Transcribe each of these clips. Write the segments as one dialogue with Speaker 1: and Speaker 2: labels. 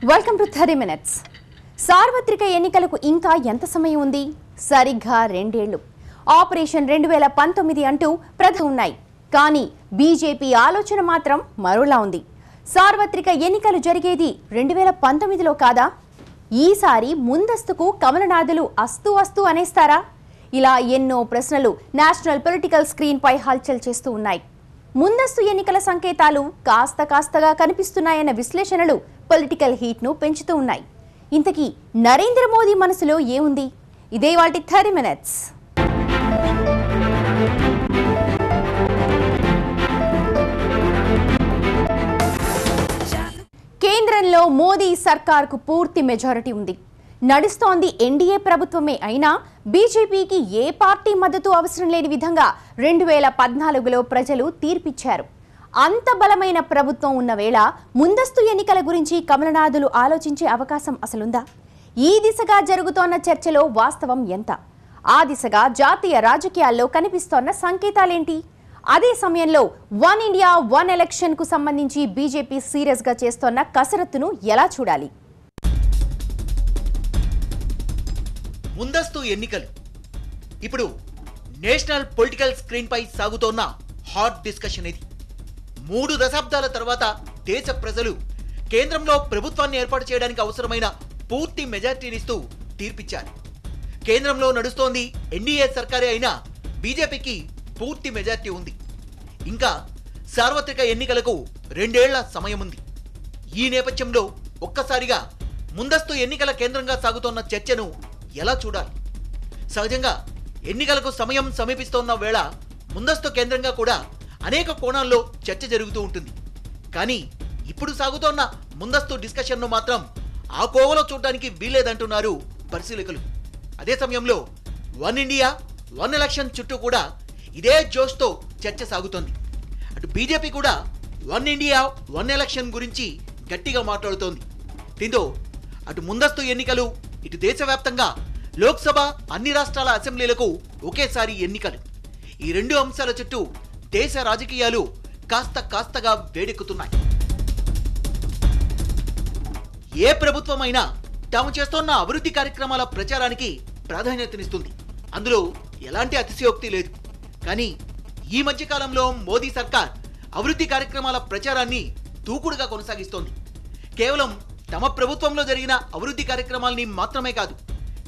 Speaker 1: Welcome to 30 minutes. సార్వత్రిక ఎన్నికలకు ఇంకా ఎంత సమయం ఉంది? సరిగ్గా 2 ఏళ్లు. ఆపరేషన్ 2019 అంటూ ఉన్నాయి. కానీ బీజేపీ ఆలోచన మాత్రం మరోలా ఉంది. సార్వత్రిక ఎన్నికలు జరిగేది 2019లో కాదా? ఈసారి ముందస్తుకు కమలనాథులు అస్తు అనేస్తారా? ఇలా ఎన్నో ప్రశ్నలు నేషనల్ పొలిటికల్ స్క్రీన్ పై హల్చల్ చేస్తూ ఉన్నాయి. ముందస్తు ఎన్నికల సంకేతాలు కాస్తగా కనిపిస్తున్నాయన్న విశ్లేషణలు పొలిటికల్ హీట్ ను పెంచుతూ ఉన్నాయి. ఇంతకీ నరేంద్ర మోదీ మనసులో ఏముంది? ఇదే వాటి 30 minutes. కేంద్రంలో మోదీ సర్కార్కు పూర్తి మెజారిటీ ఉంది. నడుస్తోంది ఎన్డీఏ ప్రభుత్వమే అయినా బీజేపీకి ఏ పార్టీ మద్దతు అవసరం లేని విధంగా 2014లో ప్రజలు తీర్పిచ్చారు. అంత బలమైన ప్రభుత్వం ఉన్న వేళ ముందస్తు ఎన్నికల గురించి కమలనాథులు ఆలోచించే అవకాశం అసలుందా? ఈ దిశగా జరుగుతోన్న చర్చలో వాస్తవం ఎంత? ఆ దిశగా జాతీయ రాజకీయాల్లో కనిపిస్తోన్న సంకేతాలేంటి? అదే సమయంలో వన్ ఇండియా వన్ ఎలక్షన్ కు సంబంధించి బీజేపీ సీరియస్ గా చేస్తోన్న కసరత్తును ఎలా చూడాలి?
Speaker 2: ముందస్తు ఎన్నికలు ఇప్పుడు నేషనల్ పొలిటికల్ స్క్రీన్ పై సాగుతోన్న హాట్ డిస్కషన్ ఇది. 3 దశాబ్దాల తర్వాత దేశ ప్రజలు కేంద్రంలో ప్రభుత్వాన్ని ఏర్పాటు చేయడానికి అవసరమైన పూర్తి మెజార్టీనిస్తూ తీర్పిచ్చారు. కేంద్రంలో నడుస్తోంది ఎన్డీఏ సర్కారే అయినా బీజేపీకి పూర్తి మెజార్టీ ఉంది. ఇంకా సార్వత్రిక ఎన్నికలకు 2 ఏళ్ల సమయం ఉంది. ఈ నేపథ్యంలో ఒక్కసారిగా ముందస్తు ఎన్నికల కేంద్రంగా సాగుతోన్న చర్చను ఎలా చూడాలి? సహజంగా ఎన్నికలకు సమయం సమీపిస్తోన్న వేళ ముందస్తు కేంద్రంగా కూడా అనేక కోణాల్లో చర్చ జరుగుతూ ఉంటుంది. కానీ ఇప్పుడు సాగుతోన్న ముందస్తు డిస్కషన్ను మాత్రం ఆ కోవలో చూడడానికి వీల్లేదంటున్నారు పరిశీలకులు. అదే సమయంలో వన్ ఇండియా వన్ ఎలక్షన్ చుట్టూ కూడా ఇదే జోష్తో చర్చ సాగుతోంది. అటు బీజేపీ కూడా వన్ ఇండియా వన్ ఎలక్షన్ గురించి గట్టిగా మాట్లాడుతోంది. దీంతో అటు ముందస్తు ఎన్నికలు, ఇటు దేశవ్యాప్తంగా లోక్సభ, అన్ని రాష్ట్రాల అసెంబ్లీలకు ఒకేసారి ఎన్నికలు, ఈ 2 అంశాల చుట్టూ దేశ రాజకీయాలు కాస్తగా వేడెక్కుతున్నాయి. ఏ ప్రభుత్వమైనా తాము చేస్తోన్న అభివృద్ధి కార్యక్రమాల ప్రచారానికి ప్రాధాన్యతనిస్తుంది. అందులో ఎలాంటి అతిశయోక్తి లేదు. కానీ ఈ మధ్యకాలంలో మోదీ సర్కార్ అభివృద్ధి కార్యక్రమాల ప్రచారాన్ని దూకుడుగా కొనసాగిస్తోంది. కేవలం తమ ప్రభుత్వంలో జరిగిన అభివృద్ధి కార్యక్రమాల్ని మాత్రమే కాదు,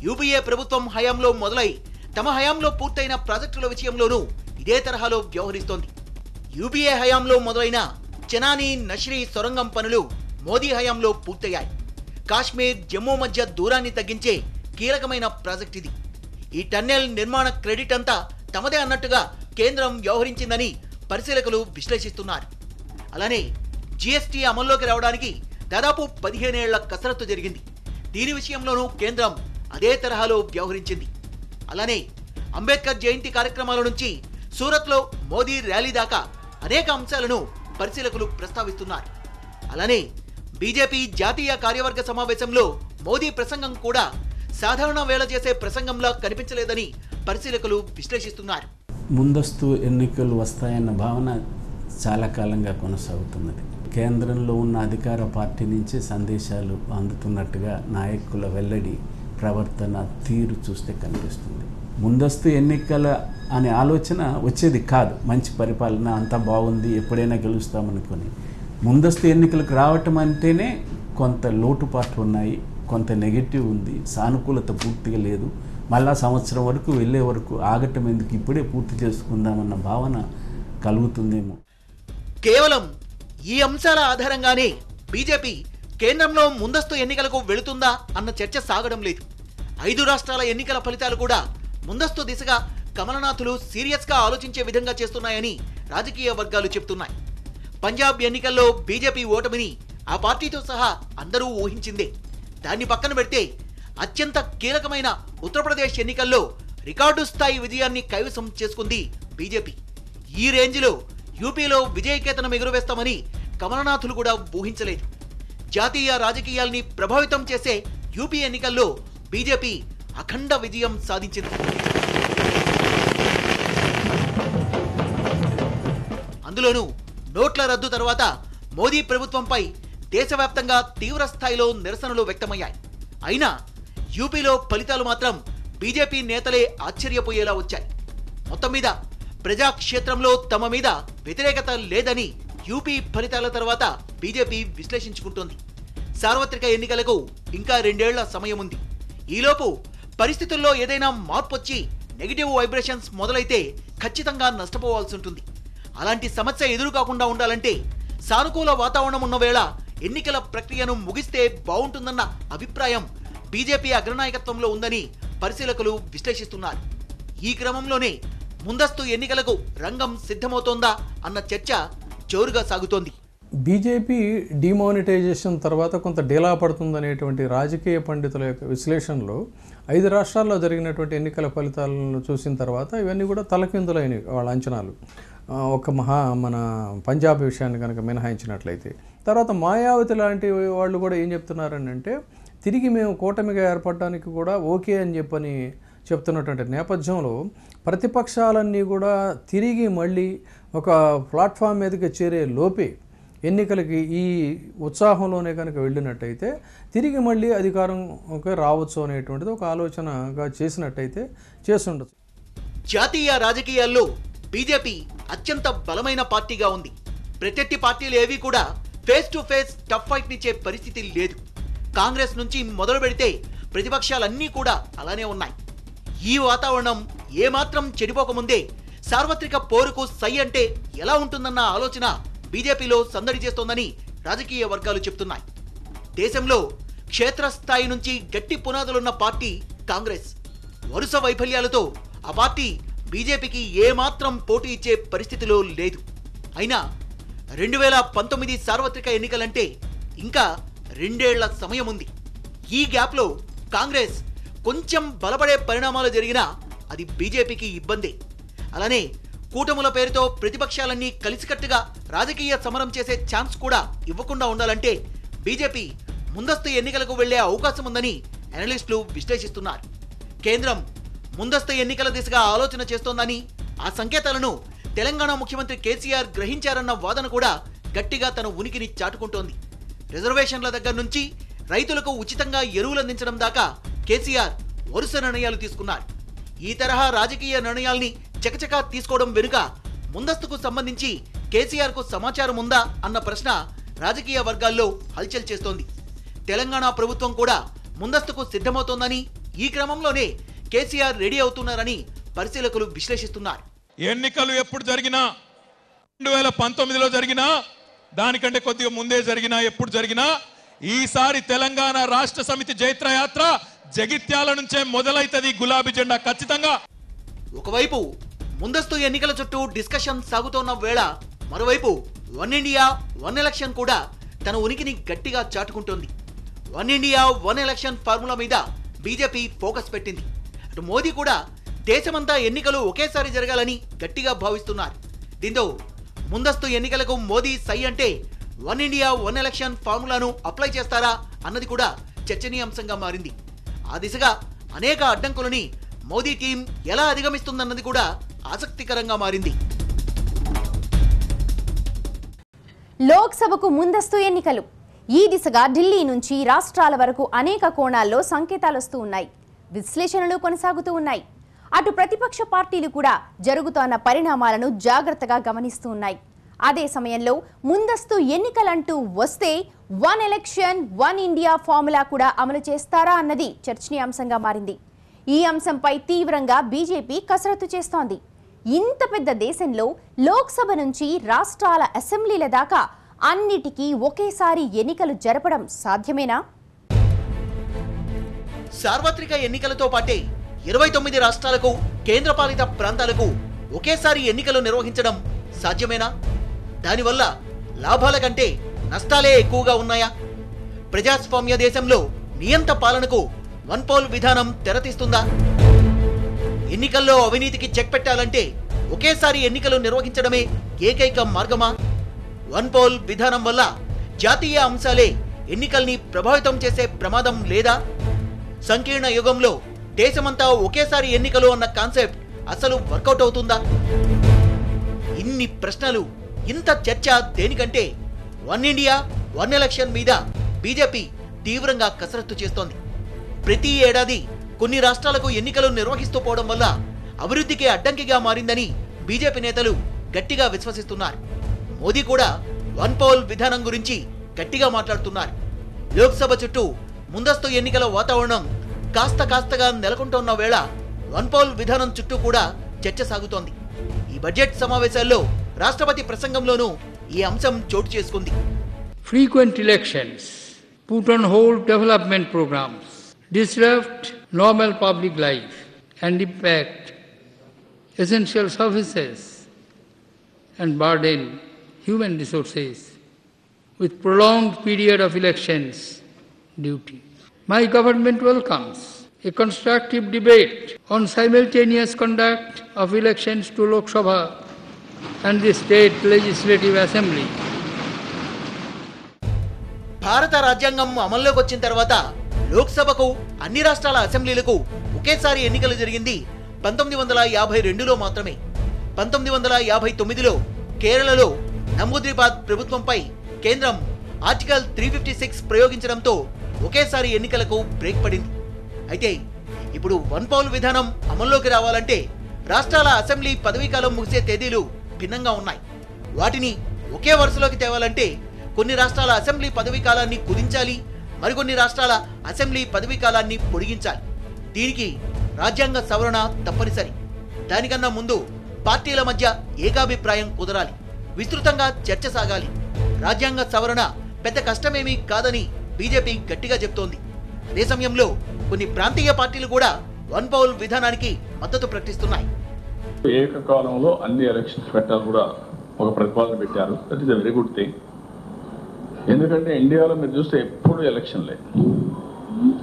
Speaker 2: యూపీఏ ప్రభుత్వం హయాంలో మొదలై తమ హయాంలో పూర్తయిన ప్రాజెక్టుల విషయంలోనూ ఇదే తరహాలో వ్యవహరిస్తోంది. యూపీఏ హయాంలో మొదలైన చెనాని నష్రీ సొరంగం పనులు మోదీ హయాంలో పూర్తయ్యాయి. కాశ్మీర్, జమ్మూ మధ్య దూరాన్ని తగ్గించే కీలకమైన ప్రాజెక్ట్ ఇది. ఈ టన్నెల్ నిర్మాణ క్రెడిట్ అంతా తమదే అన్నట్టుగా కేంద్రం వ్యవహరించిందని పరిశీలకులు విశ్లేషిస్తున్నారు. అలానే జీఎస్టీ అమల్లోకి రావడానికి దాదాపు 15 ఏళ్ల కసరత్తు జరిగింది. దీని విషయంలోనూ కేంద్రం అదే తరహాలో వ్యవహరించింది. అలానే అంబేద్కర్ జయంతి కార్యక్రమాల నుంచి సూరత్లో మోదీ ర్యాలీ దాకా అనేక అంశాలను పరిశీలకులు ప్రస్తావిస్తున్నారు. అలానే బీజేపీ జాతీయ కార్యవర్గ సమావేశంలో మోదీ ప్రసంగం కూడా సాధారణ వేళ చేసే ప్రసంగంలా కనిపించలేదని పరిశీలకులు విశ్లేషిస్తున్నారు.
Speaker 3: ముందస్తు ఎన్నికలు వస్తాయన్న భావన చాలా కాలంగా కొనసాగుతున్నది. కేంద్రంలో ఉన్న అధికార పార్టీ నుంచి సందేశాలు అందుతున్నట్టుగా నాయకుల వెల్లడి, ప్రవర్తన, తీరు చూస్తే కనిపిస్తుంది. ముందస్తు ఎన్నికల అనే ఆలోచన వచ్చేది కాదు. మంచి పరిపాలన అంతా బాగుంది, ఎప్పుడైనా గెలుస్తామనుకొని ముందస్తు ఎన్నికలకు రావటం అంటేనే కొంత లోటుపాట్లు ఉన్నాయి, కొంత నెగటివ్ ఉంది, సానుకూలత పూర్తిగా లేదు. మళ్ళా సంవత్సరం వరకు వెళ్ళే వరకు ఆగటం ఎందుకు, ఇప్పుడే పూర్తి చేసుకుందామన్న భావన కలుగుతుందేమో.
Speaker 2: కేవలం ఈ అంశాల ఆధారంగానే బీజేపీ కేంద్రంలో ముందస్తు ఎన్నికలకు వెళుతుందా అన్న చర్చ సాగడం లేదు. 5 రాష్ట్రాల ఎన్నికల ఫలితాలు కూడా ముందస్తు దిశగా కమలనాథులు సీరియస్గా ఆలోచించే విధంగా చేస్తున్నాయని రాజకీయ వర్గాలు చెబుతున్నాయి. పంజాబ్ ఎన్నికల్లో బీజేపీ ఓటమిని ఆ పార్టీతో సహా అందరూ ఊహించిందే. దాన్ని పక్కన పెడితే అత్యంత కీలకమైన ఉత్తరప్రదేశ్ ఎన్నికల్లో రికార్డు స్థాయి విజయాన్ని కైవసం చేసుకుంది బీజేపీ. ఈ రేంజ్లో యూపీలో విజయకేతనం ఎగురవేస్తామని కమలనాథులు కూడా ఊహించలేదు. జాతీయ రాజకీయాల్ని ప్రభావితం చేసే యూపీ ఎన్నికల్లో బీజేపీ అఖండ విజయం సాధించింది. అందులోనూ నోట్ల రద్దు తర్వాత మోదీ ప్రభుత్వంపై దేశవ్యాప్తంగా తీవ్ర స్థాయిలో నిరసనలు వ్యక్తమయ్యాయి. అయినా యూపీలో ఫలితాలు మాత్రం బీజేపీ నేతలే ఆశ్చర్యపోయేలా వచ్చాయి. మొత్తం మీద ప్రజాక్షేత్రంలో తమ మీద వ్యతిరేకత లేదని యూపీ ఫలితాల తర్వాత బీజేపీ విశ్లేషించుకుంటోంది. సార్వత్రిక ఎన్నికలకు ఇంకా 2 ఏళ్ల సమయం ఉంది. ఈలోపు పరిస్థితుల్లో ఏదైనా మార్పు వచ్చి నెగిటివ్ వైబ్రేషన్స్ మొదలైతే ఖచ్చితంగా నష్టపోవాల్సి ఉంటుంది. అలాంటి సమస్య ఎదురు కాకుండా ఉండాలంటే సానుకూల వాతావరణం ఉన్న వేళ ఎన్నికల ప్రక్రియను ముగిస్తే బాగుంటుందన్న అభిప్రాయం బీజేపీ అగ్రనాయకత్వంలో ఉందని పరిశీలకులు విశ్లేషిస్తున్నారు. ఈ క్రమంలోనే ముందస్తు ఎన్నికలకు రంగం సిద్ధమవుతోందా అన్న చర్చ జోరుగా సాగుతోంది.
Speaker 4: బీజేపీ డిమానిటైజేషన్ తర్వాత కొంత డీలా పడుతుందనేటువంటి రాజకీయ పండితుల యొక్క విశ్లేషణలో 5 రాష్ట్రాల్లో జరిగినటువంటి ఎన్నికల ఫలితాలను చూసిన తర్వాత ఇవన్నీ కూడా తలకిందులైనవి వాళ్ళ అంచనాలు. మన పంజాబ్ విషయాన్ని కనుక మినహాయించినట్లయితే. తర్వాత మాయావతి లాంటి వాళ్ళు కూడా ఏం చెప్తున్నారని అంటే తిరిగి మేము కూటమిగా ఏర్పడడానికి కూడా ఓకే అని చెప్తున్నటువంటి నేపథ్యంలో ప్రతిపక్షాలన్నీ కూడా తిరిగి మళ్ళీ ఒక ప్లాట్ఫామ్ మీదకి చేరే లోపే ఎన్నికలకి ఈ ఉత్సాహంలోనే కనుక వెళ్ళినట్టయితే తిరిగి మళ్ళీ అధికారంకి రావచ్చు అనేటువంటిది ఒక ఆలోచనగా చేసినట్టయితే చేస్తుండొచ్చు.
Speaker 2: జాతీయ రాజకీయాల్లో బీజేపీ అత్యంత బలమైన పార్టీగా ఉంది. ప్రత్యర్థి పార్టీలు ఏవి కూడా face to face tough fight నిచ్చే పరిస్థితి లేదు. కాంగ్రెస్ నుంచి మొదలు పెడితే ప్రతిపక్షాలన్నీ కూడా అలానే ఉన్నాయి. ఈ వాతావరణం ఏమాత్రం చెడిపోకముందే సార్వత్రిక పోరుకు సై అంటే ఎలా ఉంటుందన్న ఆలోచన బీజేపీలో సందడి చేస్తోందని రాజకీయ వర్గాలు చెప్తున్నాయి. దేశంలో క్షేత్రస్థాయి నుంచి గట్టి పునాదులున్న పార్టీ కాంగ్రెస్. వరుస వైఫల్యాలతో ఆ పార్టీ బీజేపీకి ఏమాత్రం పోటీ ఇచ్చే పరిస్థితిలో లేదు. అయినా 2019 సార్వత్రిక ఎన్నికలంటే ఇంకా 2 ఏళ్ల సమయం ఉంది. ఈ గ్యాప్లో కాంగ్రెస్ కొంచెం బలపడే పరిణామాలు జరిగినా అది బీజేపీకి ఇబ్బందే. అలానే కూటముల పేరుతో ప్రతిపక్షాలన్నీ కలిసికట్టుగా రాజకీయ సమరం చేసే ఛాన్స్ కూడా ఇవ్వకుండా ఉండాలంటే బీజేపీ ముందస్తు ఎన్నికలకు వెళ్లే అవకాశం ఉందని అనలిస్టులు విశ్లేషిస్తున్నారు. కేంద్రం ముందస్తు ఎన్నికల దిశగా ఆలోచన చేస్తోందని, ఆ సంకేతాలను తెలంగాణ ముఖ్యమంత్రి కేసీఆర్ గ్రహించారన్న వాదన కూడా గట్టిగా తన ఉనికిని చాటుకుంటోంది. రిజర్వేషన్ల దగ్గర నుంచి రైతులకు ఉచితంగా ఎరువులు అందించడం దాకా కేసీఆర్ వరుస నిర్ణయాలు తీసుకున్నారు. ఈ తరహా రాజకీయ నిర్ణయాల్ని చకచకా తీసుకోవడం వెనుక ముందస్తుకు సంబంధించి కేసీఆర్ కు సమాచారం ఉందా అన్న ప్రశ్న రాజకీయ వర్గాల్లో హల్చల్ చేస్తోంది. తెలంగాణ ప్రభుత్వం కూడా ముందస్తుకు సిద్ధమవుతోందని, ఈ క్రమంలోనే కేసీఆర్ రెడీ అవుతున్నారని పరిశీలకులు విశ్లేషిస్తున్నారు.
Speaker 5: ఎన్నికలు ఎప్పుడు జరిగినా 2019లో జరిగినా దానికంటే కొద్దిగా ముందే జరిగినా ఎప్పుడు జరిగినా ఈసారి తెలంగాణ రాష్ట్ర సమితి జైత్రయాత్ర జగిత్యాల నుంచే మొదలైతది. గులాబీ జెండా ఖచ్చితంగా.
Speaker 2: ఒకవైపు ముందస్తు ఎన్నికల చుట్టూ డిస్కషన్ సాగుతోన్న వేళ మరోవైపు వన్ ఇండియా వన్ ఎలక్షన్ కూడా తన ఉనికిని గట్టిగా చాటుకుంటోంది. One India one election formula మీద బీజేపీ ఫోకస్ పెట్టింది. అటు మోదీ కూడా దేశమంతా ఎన్నికలు ఒకేసారి జరగాలని గట్టిగా భావిస్తున్నారు. దీంతో ముందస్తు ఎన్నికలకు మోదీ సై అంటే వన్ ఇండియా వన్ ఎలక్షన్ ఫార్ములాను అప్లై చేస్తారా అన్నది కూడా చర్చనీయాంశంగా మారింది. ఆ దిశగా అనేక అడ్డంకులని మోదీ టీం ఎలా అధిగమిస్తుందన్నది కూడా ఆసక్తికరంగా మారింది.
Speaker 1: లోక్సభకు ముందస్తు ఎన్నికలు. ఈ దిశగా ఢిల్లీ నుంచి రాష్ట్రాల వరకు అనేక కోణాల్లో సంకేతాలు వస్తూ ఉన్నాయి. విశ్లేషణలు కొనసాగుతూ ఉన్నాయి. అటు ప్రతిపక్ష పార్టీలు కూడా జరుగుతున్న పరిణామాలను జాగ్రత్తగా గమనిస్తూ ఉన్నాయి. అదే సమయంలో ముందస్తు ఎన్నికలంటూ వస్తే one election one India formula కూడా అమలు చేస్తారా అన్నది చర్చనీయాంశంగా మారింది. ఈ అంశంపై తీవ్రంగా బీజేపీ కసరత్తు చేస్తోంది. ఇంత పెద్ద దేశంలో లోక్సభ నుంచి రాష్ట్రాల అసెంబ్లీల దాకా అన్నిటికీ ఒకేసారి ఎన్నికలు జరపడం సాధ్యమేనా?
Speaker 2: సార్వత్రిక ఎన్నికలతో పాటే 29 రాష్ట్రాలకు కేంద్రపాలిత ప్రాంతాలకు ఒకేసారి ఎన్నికలు నిర్వహించడం సాధ్యమేనా? దానివల్ల లాభాల కంటే నష్టాలే ఎక్కువగా ఉన్నాయా? ప్రజాస్వామ్య దేశంలో నియంత పాలనకు వన్ పోల్ విధానం తెరతీస్తుందా? ఎన్నికల్లో అవినీతికి చెక్ పెట్టాలంటే ఒకేసారి ఎన్నికలు నిర్వహించడమే ఏకైక మార్గమా? వన్ పోల్ విధానం వల్ల జాతీయ అంశాలే ఎన్నికల్ని ప్రభావితం చేసే ప్రమాదం లేదా? సంకీర్ణ యుగంలో దేశమంతా ఒకేసారి ఎన్నికలు అన్న కాన్సెప్ట్ అసలు వర్కౌట్ అవుతుందా? ఇన్ని ప్రశ్నలు, ఇంత చర్చ దేనికంటే వన్ ఇండియా వన్ ఎలక్షన్ మీద బీజేపీ తీవ్రంగా కసరత్తు చేస్తోంది. ప్రతి ఏడాది కొన్ని రాష్ట్రాలకు ఎన్నికలు నిర్వహిస్తూ పోవడం వల్ల అభివృద్ధికి అడ్డంకిగా మారిందని బీజేపీ నేతలు గట్టిగా విశ్వసిస్తున్నారు. మోదీ కూడా వన్ పోల్ విధానం గురించి గట్టిగా మాట్లాడుతున్నారు. లోక్సభ చుట్టూ ముందస్తు ఎన్నికల వాతావరణం కాస్తగా నెలకొంటున్న వేళ వన్ పోల్ విధానం చుట్టూ కూడా చర్చ సాగుతోంది. ఈ బడ్జెట్ సమావేశాల్లో రాష్ట్రపతి ప్రసంగంలోనూ ఈ అంశం చోటు చేసుకుంది.
Speaker 6: Frequent elections put on hold development programs, disrupt normal public life and impact essential services and burden human resources with prolonged period of elections duty. My government welcomes a constructive debate on simultaneous conduct of elections to Lok Sabha and the state legislative assembly.
Speaker 2: భారత రాజ్యాంగం అమల్లోకి వచ్చిన తర్వాత లోక్సభకు అన్ని రాష్ట్రాల అసెంబ్లీలకు ఒకేసారి ఎన్నికలు జరిగింది 1952లో మాత్రమే. 1959లో కేరళలో నమూద్రిబాద్ ప్రభుత్వంపై కేంద్రం ఆర్టికల్ 356 ప్రయోగించడంతో ఒకేసారి ఎన్నికలకు బ్రేక్ పడింది. అయితే ఇప్పుడు వన్ పోల్ విధానం అమల్లోకి రావాలంటే రాష్ట్రాల అసెంబ్లీ పదవీకాలం ముగిసే తేదీలు భిన్నంగా ఉన్నాయి. వాటిని ఒకే వరుసలోకి తేవాలంటే కొన్ని రాష్ట్రాల అసెంబ్లీ పదవీ కాలాన్ని కుదించాలి, మరికొన్ని రాష్ట్రాల అసెంబ్లీ పదవీ కాలాన్ని పొడిగించాలి. దీనికి రాజ్యాంగ సవరణ తప్పనిసరి. దానికన్నా ముందు పార్టీల మధ్య ఏకాభిప్రాయం కుదరాలి, విస్తృతంగా చర్చ సాగాలి. రాజ్యాంగ సవరణ పెద్ద కష్టమేమీ కాదని బీజేపీ గట్టిగా చెప్తోంది. అదే సమయంలో కొన్ని ప్రాంతీయ పార్టీలు కూడా వన్ పోల్ విధానానికి మద్దతు ప్రకటిస్తున్నాయి.
Speaker 7: ఏకకాలంలో అన్ని ఎలక్షన్స్ పెట్టాలని కూడా ఒక ప్రతిపాదన పెట్టారు. That is a very good thing. ఎందుకంటే ఇండియాలో మీరు చూస్తే ఎప్పుడు ఎలక్షన్లే.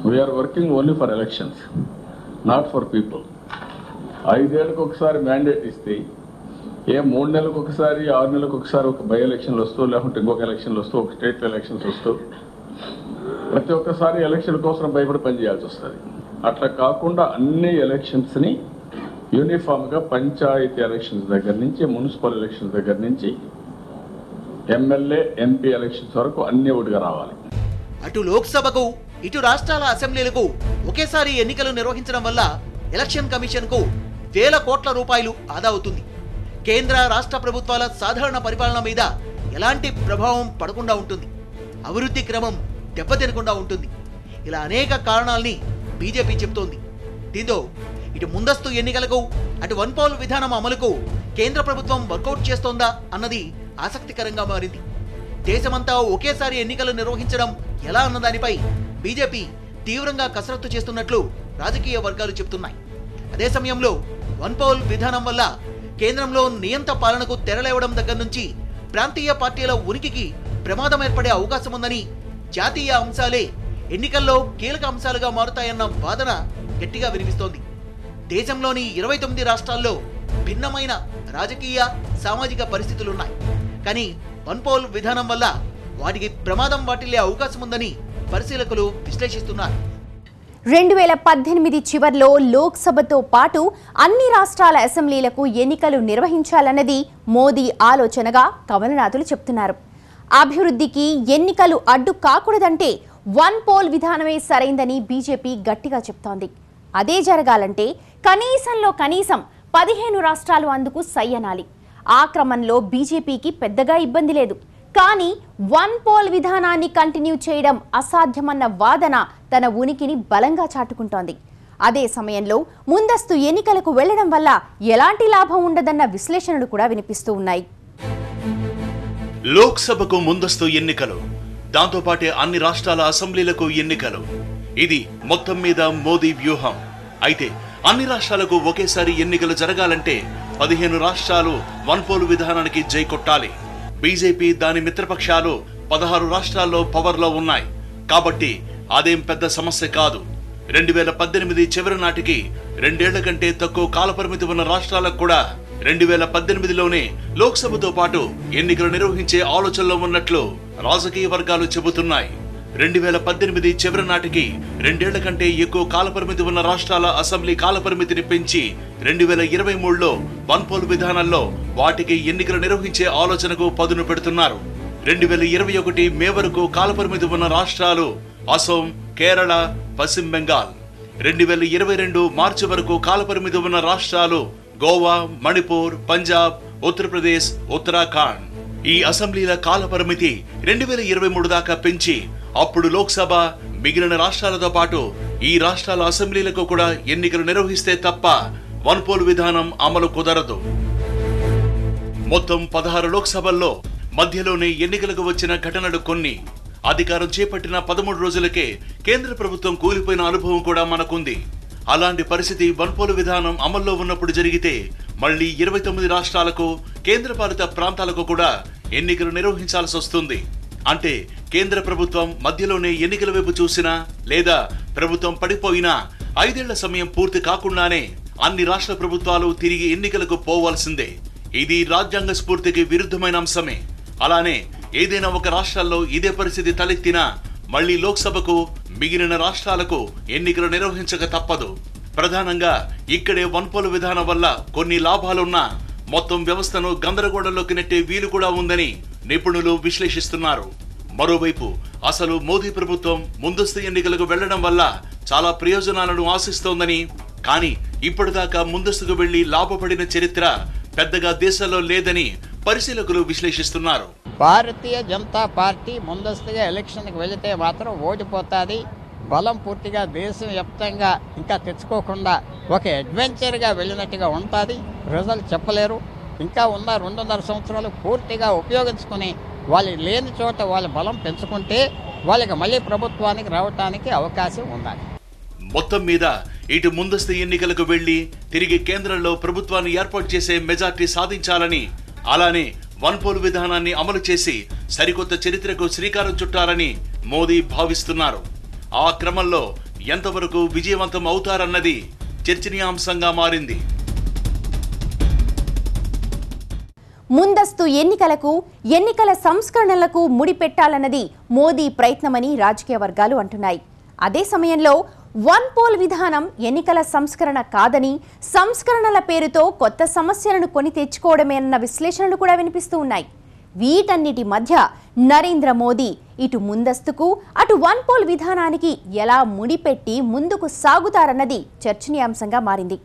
Speaker 7: We are working only for elections, not for people. 5 ఏళ్ళకు ఒకసారి మ్యాండేట్ ఇస్తే 3 నెలలకు ఒకసారి 6 నెలలకు ఒకసారి ఒక బై ఎలక్షన్లు వస్తూ, లేకుంటే ఇంకొక ఎలక్షన్లు వస్తూ, ఒక స్టేట్ ఎలక్షన్స్ వస్తూ ప్రతి ఒక్కసారి ఎలక్షన్ కోసం భయపడి పనిచేయాల్సి వస్తుంది. అట్లా కాకుండా అన్ని ఎలక్షన్స్ని యూనిఫామ్గా పంచాయతీ ఎలక్షన్స్ దగ్గర నుంచి, మున్సిపల్ ఎలక్షన్స్ దగ్గర నుంచి ఎమ్మెల్యే ఎంపీ ఎలక్షన్స్ వరకు అన్ని ఒకటిగా రావాలి.
Speaker 2: అటు లోక్సభకు ఇటు రాష్ట్రాల అసెంబ్లీలకు ఒకేసారి ఎన్నికలు నిర్వహించడం వల్ల ఎలక్షన్ కమిషన్ కు వేల కోట్ల రూపాయలు ఆదా అవుతుంది. కేంద్ర రాష్ట్ర ప్రభుత్వాల సాధారణ పరిపాలన మీద ఎలాంటి ప్రభావం పడకుండా ఉంటుంది. అభివృద్ధి క్రమం దెబ్బతినకుండా ఉంటుంది. ఇలా అనేక కారణాల్ని బీజేపీ చెబుతోంది. దీంతో ఇటు ముందస్తు ఎన్నికలకు అటు వన్ పోల్ విధానం అమలుకు కేంద్ర ప్రభుత్వం వర్కౌట్ చేస్తోందా అన్నది ఆసక్తికరంగా మారింది. దేశమంతా ఒకేసారి ఎన్నికలు నిర్వహించడం ఎలా అన్నదానిపై బీజేపీ తీవ్రంగా కసరత్తు చేస్తున్నట్లు రాజకీయ వర్గాలు చెబుతున్నాయి. అదే సమయంలో వన్ పోల్ విధానం వల్ల కేంద్రంలో నియంత పాలనకు తెరలేవడం దగ్గర నుంచి ప్రాంతీయ పార్టీల ఉనికికి ప్రమాదం ఏర్పడే అవకాశం ఉందని, జాతీయ అంశాలే ఎన్నికల్లో కీలక అంశాలుగా మారుతాయన్న వాదన గట్టిగా వినిపిస్తోంది. దేశంలోని 29 రాష్ట్రాల్లో భిన్నమైన రాజకీయ సామాజిక పరిస్థితులున్నాయి. కానీ వన్ పోల్ విధానం వల్ల వాటికి ప్రమాదం వాటిల్లే అవకాశం ఉందని పరిశీలకులు విశ్లేషిస్తున్నారు.
Speaker 1: 2018 చివర్లో లోక్సభతో పాటు అన్ని రాష్ట్రాల అసెంబ్లీలకు ఎన్నికలు నిర్వహించాలన్నది మోదీ ఆలోచనగా కమలనాథులు చెప్తున్నారు. అభివృద్ధికి ఎన్నికలు అడ్డు కాకూడదంటే వన్ పోల్ విధానమే సరైందని బీజేపీ గట్టిగా చెప్తోంది. అదే జరగాలంటే కనీసంలో కనీసం 15 రాష్ట్రాలు అందుకు సై అనాలి. ఆ క్రమంలో బీజేపీకి పెద్దగా ఇబ్బంది లేదు. కానీ వన్ పోల్ విధానాన్ని కంటిన్యూ చేయడం అసాధ్యమన్న వాదన తన ఉనికిని బలంగా చాటుకుంటోంది. అదే సమయంలో ముందస్తు ఎన్నికలకు వెళ్లడం వల్ల ఎలాంటి లాభం ఉండదన్న విశ్లేషణలు కూడా వినిపిస్తూ ఉన్నాయి.
Speaker 8: లోక్సభకు ముందస్తు ఎన్నికలు, దాంతోపాటే అన్ని రాష్ట్రాల అసెంబ్లీలకు ఎన్నికలు, ఇది మొత్తం మీద మోదీ వ్యూహం. అయితే అన్ని రాష్ట్రాలకు ఒకేసారి ఎన్నికలు జరగాలంటే 15 రాష్ట్రాలు వన్ పోల్ విధానానికి జై కొట్టాలి. బీజేపీ దాని మిత్రపక్షాలు 16 రాష్ట్రాల్లో పవర్లో ఉన్నాయి. కాబట్టి అదేం పెద్ద సమస్య కాదు. 2018 చివరి నాటికి 2 ఏళ్ల కంటే తక్కువ కాలపరిమితి ఉన్న రాష్ట్రాలకు కూడా 2018లోనే లోక్సభతో పాటు ఎన్నికలు నిర్వహించే ఆలోచనలో ఉన్నట్లు రాజకీయ వర్గాలు చెబుతున్నాయి. 2018 చివరి నాటికి 2 ఏళ్ల కంటే ఎక్కువ కాలపరిమితి ఉన్న రాష్ట్రాల అసెంబ్లీ కాలపరిమితిని పెంచి 2023లో వన్ పోల్ విధానంలో వాటికి ఎన్నికలు నిర్వహించే ఆలోచనకు పదును పెడుతున్నారు. 2021 మే వరకు కాలపరిమితి ఉన్న రాష్ట్రాలు అసోం, కేరళ, పశ్చిమ బెంగాల్. 2022 మార్చి వరకు కాలపరిమితి ఉన్న రాష్ట్రాలు గోవా, మణిపూర్, పంజాబ్, ఉత్తరప్రదేశ్, ఉత్తరాఖండ్. ఈ అసెంబ్లీల కాలపరిమితి 2023 దాకా పెంచి అప్పుడు లోక్సభ, మిగిలిన రాష్ట్రాలతో పాటు ఈ రాష్ట్రాల అసెంబ్లీలకు కూడా ఎన్నికలు నిర్వహిస్తే తప్ప వన్ పోల్ విధానం అమలు కుదరదు. మొత్తం 16 లోక్సభల్లో మధ్యలోనే ఎన్నికలకు వచ్చిన ఘటనలు కొన్ని. అధికారం చేపట్టిన 13 రోజులకే కేంద్ర ప్రభుత్వం కూలిపోయిన అనుభవం కూడా మనకుంది. అలాంటి పరిస్థితి వన్ పోల్ విధానం అమల్లో ఉన్నప్పుడు జరిగితే మళ్లీ 29 రాష్ట్రాలకు, కేంద్రపాలిత ప్రాంతాలకు కూడా ఎన్నికలు నిర్వహించాల్సి వస్తుంది. అంటే కేంద్ర ప్రభుత్వం మధ్యలోనే ఎన్నికల వైపు చూసినా లేదా ప్రభుత్వం పడిపోయినా 5 ఏళ్ల సమయం పూర్తి కాకుండానే అన్ని రాష్ట్ర ప్రభుత్వాలు తిరిగి ఎన్నికలకు పోవాల్సిందే. ఇది రాజ్యాంగ స్ఫూర్తికి విరుద్ధమైన అంశమే. అలానే ఏదైనా ఒక రాష్ట్రాల్లో ఇదే పరిస్థితి తలెత్తినా మళ్లీ లోక్సభకు, మిగిలిన రాష్ట్రాలకు ఎన్నికలు నిర్వహించక తప్పదు. ప్రధానంగా ఇక్కడే వన్ పోల్ విధానం వల్ల కొన్ని లాభాలున్నా మొత్తం వ్యవస్థను గందరగోళంలోకి నెట్టే వీలు కూడా ఉందని నిపుణులు విశ్లేషిస్తున్నారు. మరోవైపు అసలు మోదీ ప్రభుత్వం ముందస్తు ఎన్నికలకు వెళ్లడం వల్ల చాలా ప్రయోజనాలను ఆశిస్తోందని, కానీ ఇప్పటిదాకా ముందస్తుకు వెళ్లి లాభపడిన చరిత్ర పెద్దగా దేశంలో లేదని పరిశీలకులు విశ్లేషిస్తున్నారు.
Speaker 9: భారతీయ జనతా పార్టీ ముందస్తుగా ఎలక్షన్కి వెళితే మాత్రం ఓడిపోతుంది. బలం పూర్తిగా దేశం వ్యాప్తంగా ఇంకా తెచ్చుకోకుండా ఒక అడ్వెంచర్గా వెళ్ళినట్టుగా ఉంటుంది. రిజల్ట్ చెప్పలేరు. ఇంకా ఉన్న 2.5 సంవత్సరాలు పూర్తిగా ఉపయోగించుకొని వాళ్ళు లేని చోట వాళ్ళ బలం పెంచుకుంటే వాళ్ళకి మళ్ళీ ప్రభుత్వానికి రావడానికి అవకాశం ఉండాలి.
Speaker 8: మొత్తం మీద ఇటు ముందస్తు ఎన్నికలకు వెళ్లి తిరిగి కేంద్రంలో ప్రభుత్వాన్ని ఏర్పాటు చేసే మెజార్టీ సాధించాలని, అలానే వన్ పోల్ విధానాన్ని అమలు చేసి సరికొత్త చరిత్రకు శ్రీకారం చుట్టాలని మోదీ భావిస్తున్నారు. ఆ క్రమంలో ఎంతవరకు విజయవంతం అవుతారన్నది చర్చనీయాంశంగా మారింది.
Speaker 1: ముందస్తు ఎన్నికలకు, ఎన్నికల సంస్కరణలకు ముడిపెట్టాలన్నది మోదీ ప్రయత్నమని రాజకీయ వర్గాలు అంటున్నాయి. అదే సమయంలో వన్ పోల్ విధానం ఎన్నికల సంస్కరణ కాదని, సంస్కరణల పేరుతో కొత్త సమస్యలను కొని తెచ్చుకోవడమే అన్న విశ్లేషణలు కూడా వినిపిస్తూ ఉన్నాయి. వీటన్నిటి మధ్య నరేంద్ర మోదీ ఇటు ముందస్తుకు, అటు వన్ పోల్ విధానానికి ఎలా ముడిపెట్టి ముందుకు సాగుతారన్నది చర్చనీయాంశంగా మారింది.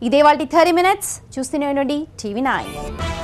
Speaker 1: ఇదే వాటి 30 minutes చూస్తూనే ఉండండి TV9.